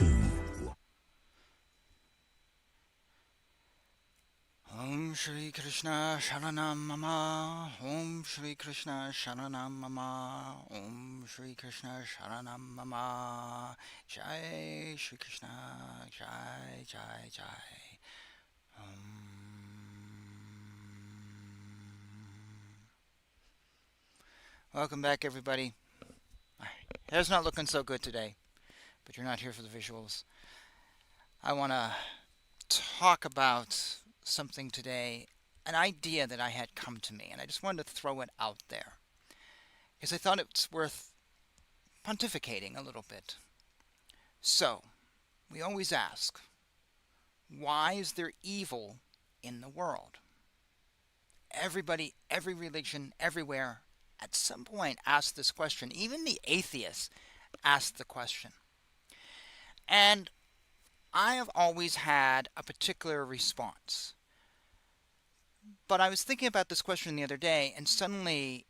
2. Om Shri Krishna Sharanam Mama. Om Shri Krishna Sharanam Mama. Om Shri Krishna Sharanam Mama. Jai Shri Krishna. Jai Jai Jai. Welcome back, everybody. Hair's not looking so good today, but you're not here for the visuals. I want to talk about something today, an idea that I had come to me, and I just wanted to throw it out there because I thought it's worth pontificating a little bit. So, we always ask, why is there evil in the world? Everybody, every religion, everywhere, at some point asks this question. Even the atheists ask the question. And I have always had a particular response. But I was thinking about this question the other day, and suddenly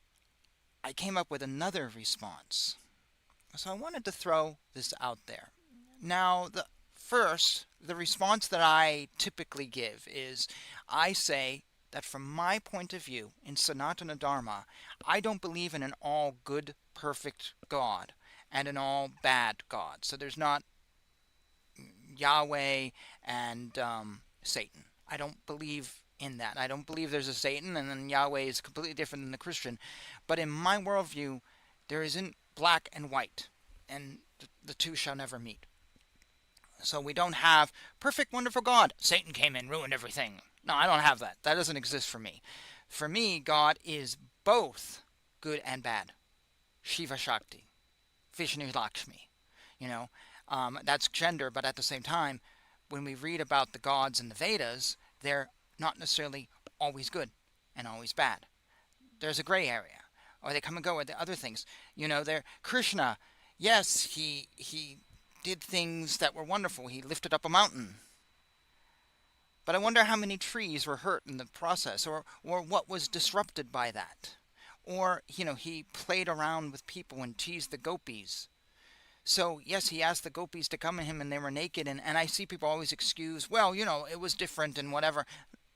I came up with another response. So I wanted to throw this out there. Now, the response that I typically give is I say that from my point of view in Sanatana Dharma, I don't believe in an all good, perfect God and an all bad God. So there's not Yahweh and Satan. I don't believe in that. I don't believe there's a Satan and then Yahweh is completely different than the Christian. But in my worldview, there isn't black and white, and the two shall never meet. So we don't have perfect, wonderful God. Satan came in, ruined everything. No, I don't have that. That doesn't exist for me. For me, God is both good and bad. Shiva Shakti, Vishnu Lakshmi. You know, that's gender, but at the same time, when we read about the gods in the Vedas, they're not necessarily always good and always bad. There's a gray area, or they come and go with the other things. You know, they're Krishna. Yes, he did things that were wonderful. He lifted up a mountain. But I wonder how many trees were hurt in the process, or what was disrupted by that. Or, you know, he played around with people and teased the gopis. So, yes, he asked the gopis to come to him and they were naked. And I see people always excuse, well, you know, it was different and whatever.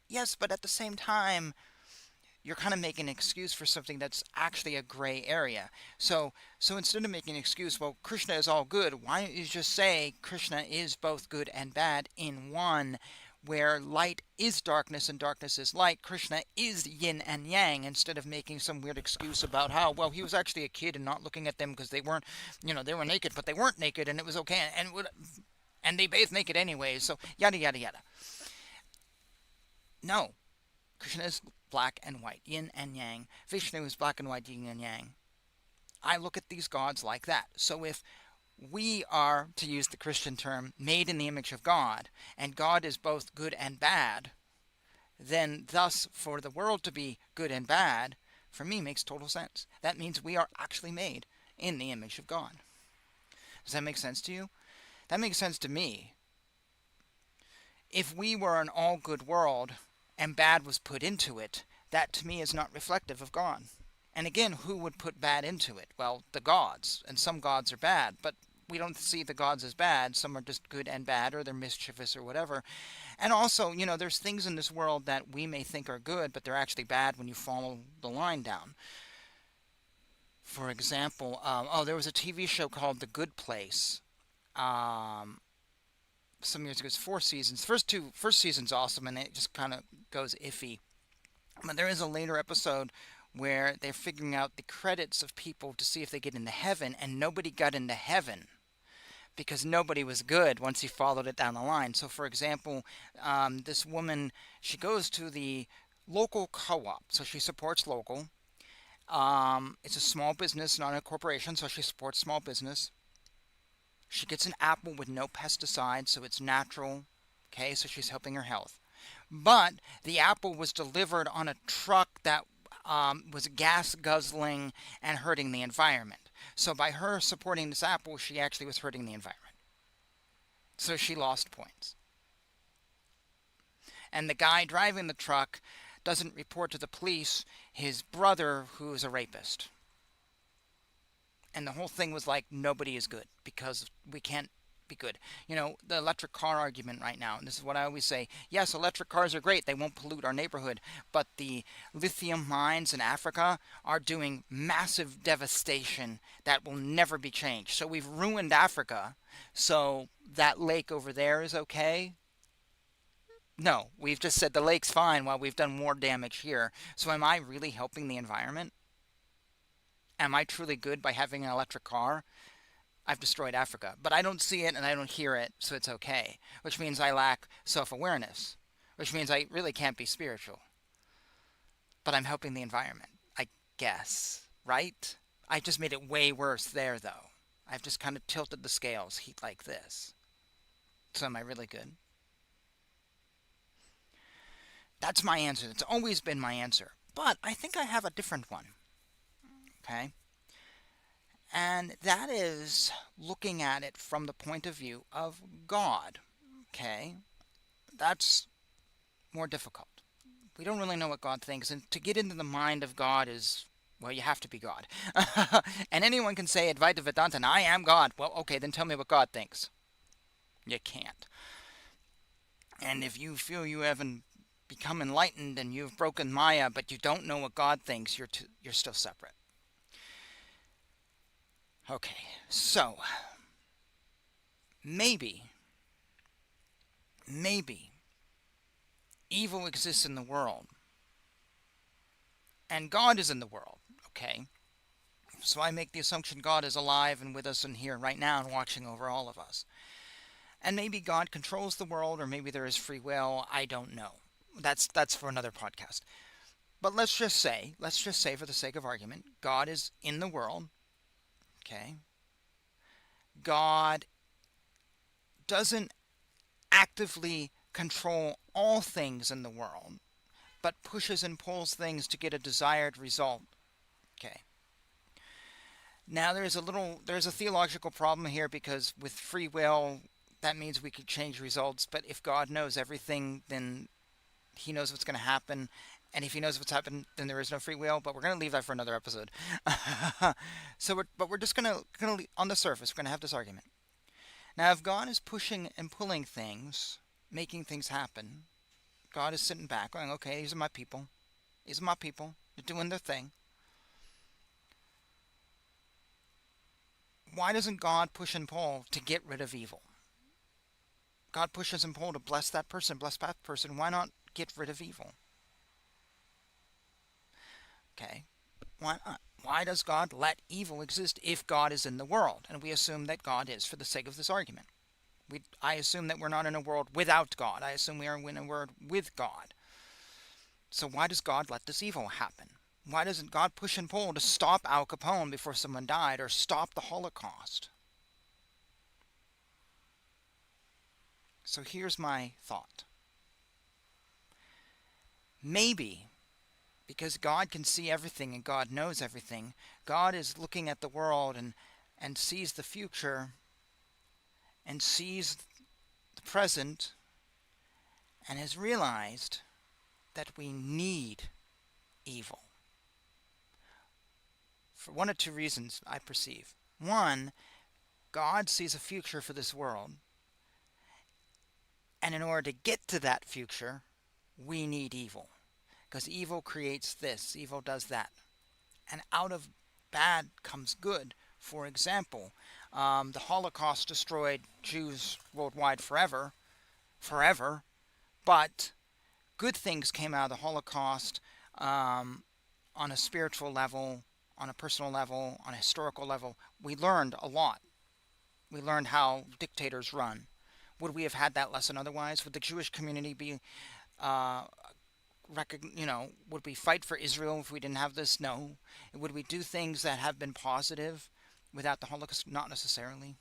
Yes, but at the same time, you're kind of making an excuse for something that's actually a gray area. So instead of making an excuse, well, Krishna is all good, why don't you just say Krishna is both good and bad in one, where light is darkness and darkness is light. Krishna is yin and yang, instead of making some weird excuse about how, well, he was actually a kid and not looking at them because they weren't, you know, they were naked, but they weren't naked and it was okay. And they bathed naked anyway, so yada, yada, yada. No. Krishna is black and white, yin and yang. Vishnu is black and white, yin and yang. I look at these gods like that. So if we are, to use the Christian term, made in the image of God, and God is both good and bad, then thus for the world to be good and bad, for me, makes total sense. That means we are actually made in the image of God. Does that make sense to you? That makes sense to me. If we were an all-good world and bad was put into it, that to me is not reflective of God. And again, who would put bad into it? Well, the gods. And some gods are bad, but we don't see the gods as bad. Some are just good and bad, or they're mischievous or whatever. And also, you know, there's things in this world that we may think are good, but they're actually bad when you follow the line down. For example, there was a TV show called The Good Place. Some years ago. It's 4 seasons. First season's awesome, and it just kind of goes iffy. But there is a later episode where they're figuring out the credits of people to see if they get into heaven, and nobody got into heaven because nobody was good once you followed it down the line. So, for example, this woman, she goes to the local co-op, so she supports local. It's a small business, not a corporation, so she supports small business. She gets an apple with no pesticides, so it's natural. Okay, so she's helping her health. But the apple was delivered on a truck that was gas guzzling and hurting the environment. So by her supporting this apple, she actually was hurting the environment. So she lost points. And the guy driving the truck doesn't report to the police his brother, who is a rapist. And the whole thing was like, nobody is good because we can't be good. The electric car argument right now, and this is what I always say. Yes, electric cars are great. They won't pollute our neighborhood, but the lithium mines in Africa are doing massive devastation that will never be changed. So we've ruined Africa. So that lake over there is okay. No, we've just said the lake's fine while we've done more damage here. So am I really helping the environment? Am I truly good by having an electric car? I've destroyed Africa, but I don't see it and I don't hear it, so it's okay. Which means I lack self awareness, which means I really can't be spiritual. But I'm helping the environment, I guess, right? I just made it way worse there, though. I've just kind of tilted the scales, heat like this. So am I really good? That's my answer. It's always been my answer. But I think I have a different one, okay? And that is looking at it from the point of view of God. Okay? That's more difficult. We don't really know what God thinks. And to get into the mind of God is, well, you have to be God. And anyone can say, Advaita Vedanta, I am God. Well, okay, then tell me what God thinks. You can't. And if you feel you haven't become enlightened and you've broken Maya, but you don't know what God thinks, you're still separate. Okay, so maybe evil exists in the world and God is in the world, okay? So I make the assumption God is alive and with us and here right now and watching over all of us. And maybe God controls the world, or maybe there is free will, I don't know. That's for another podcast. But let's just say for the sake of argument, God is in the world, okay? God doesn't actively control all things in the world, but pushes and pulls things to get a desired result. Okay. Now there's a theological problem here, because with free will, that means we could change results, but if God knows everything, then he knows what's going to happen. And if he knows what's happened, then there is no free will. But we're going to leave that for another episode. We're just going to, on the surface, we're going to have this argument. Now, if God is pushing and pulling things, making things happen, God is sitting back going, okay, these are my people. These are my people. They're doing their thing. Why doesn't God push and pull to get rid of evil? God pushes and pulls to bless that person, bless that person. Why not get rid of evil? Okay, why not? Why does God let evil exist if God is in the world? And we assume that God is, for the sake of this argument. I assume that we're not in a world without God. I assume we are in a world with God. So why does God let this evil happen? Why doesn't God push and pull to stop Al Capone before someone died, or stop the Holocaust? So here's my thought. Maybe because God can see everything and God knows everything, God is looking at the world and sees the future and sees the present and has realized that we need evil. For one or two reasons, I perceive. One, God sees a future for this world, and in order to get to that future, we need evil. Because evil creates this, evil does that. And out of bad comes good. For example, the Holocaust destroyed Jews worldwide forever, but good things came out of the Holocaust on a spiritual level, on a personal level, on a historical level. We learned a lot. We learned how dictators run. Would we have had that lesson otherwise? Would the Jewish community be would we fight for Israel if we didn't have this? No. Would we do things that have been positive without the Holocaust? Not necessarily.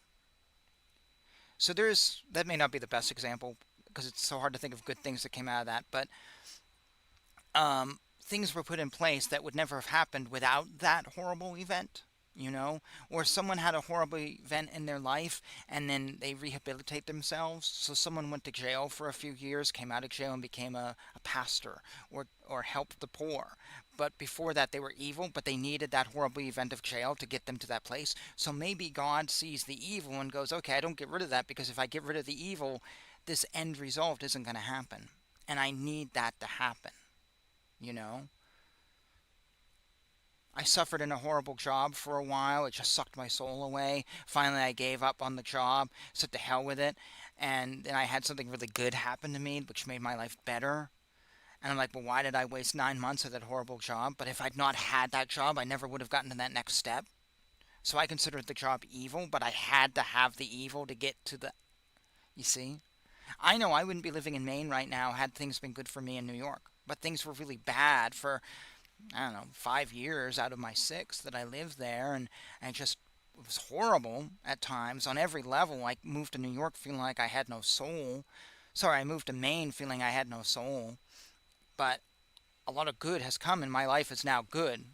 So that may not be the best example, because it's so hard to think of good things that came out of that, but things were put in place that would never have happened without that horrible event. you know, or someone had a horrible event in their life and then they rehabilitate themselves. So someone went to jail for a few years, came out of jail and became a pastor or helped the poor. But before that, they were evil, but they needed that horrible event of jail to get them to that place. So maybe God sees the evil and goes, okay, I don't get rid of that because if I get rid of the evil, this end result isn't going to happen. And I need that to happen, you know? I suffered in a horrible job for a while. It just sucked my soul away. Finally, I gave up on the job, said to hell with it. And then I had something really good happen to me, which made my life better. And I'm like, well, why did I waste 9 months of that horrible job? But if I'd not had that job, I never would have gotten to that next step. So I considered the job evil, but I had to have the evil to get to the. You see? I know I wouldn't be living in Maine right now had things been good for me in New York. But things were really bad for I don't know, 5 years out of my six that I lived there, and just it was horrible at times on every level. I moved to New York feeling like I had no soul. Sorry, I moved to Maine feeling I had no soul. But a lot of good has come, and my life is now good.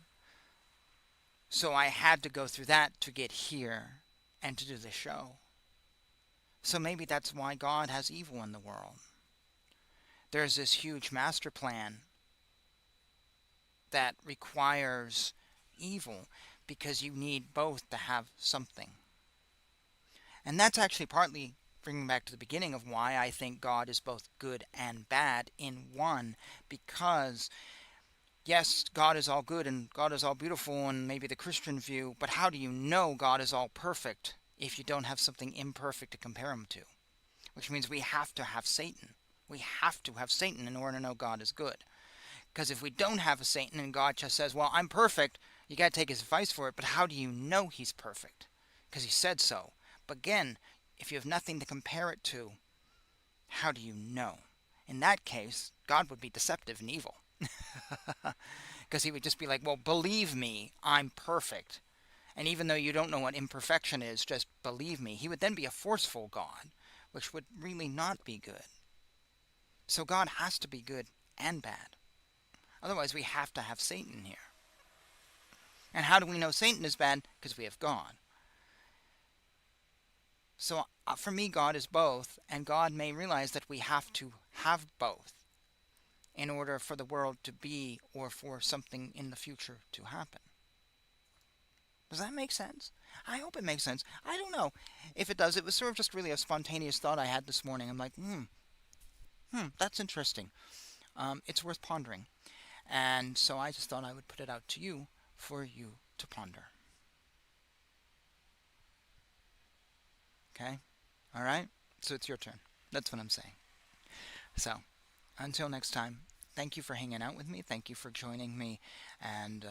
So I had to go through that to get here and to do the show. So maybe that's why God has evil in the world. There's this huge master plan that requires evil because you need both to have something. And that's actually partly bringing back to the beginning of why I think God is both good and bad in one. Because, yes, God is all good and God is all beautiful and maybe the Christian view, but how do you know God is all perfect if you don't have something imperfect to compare him to? Which means we have to have Satan. We have to have Satan in order to know God is good. Because if we don't have a Satan and God just says, well, I'm perfect, you got to take his advice for it. But how do you know he's perfect? Because he said so. But again, if you have nothing to compare it to, how do you know? In that case, God would be deceptive and evil. Because he would just be like, well, believe me, I'm perfect. And even though you don't know what imperfection is, just believe me. He would then be a forceful God, which would really not be good. So God has to be good and bad. Otherwise, we have to have Satan here. And how do we know Satan is bad? Because we have God. So for me, God is both, and God may realize that we have to have both in order for the world to be or for something in the future to happen. Does that make sense? I hope it makes sense. I don't know if it does. It was sort of just really a spontaneous thought I had this morning. I'm like, that's interesting. It's worth pondering. And so I just thought I would put it out to you for you to ponder. Okay? All right? So it's your turn. That's what I'm saying. So until next time, thank you for hanging out with me. Thank you for joining me. And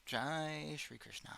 Jai Shri Krishna.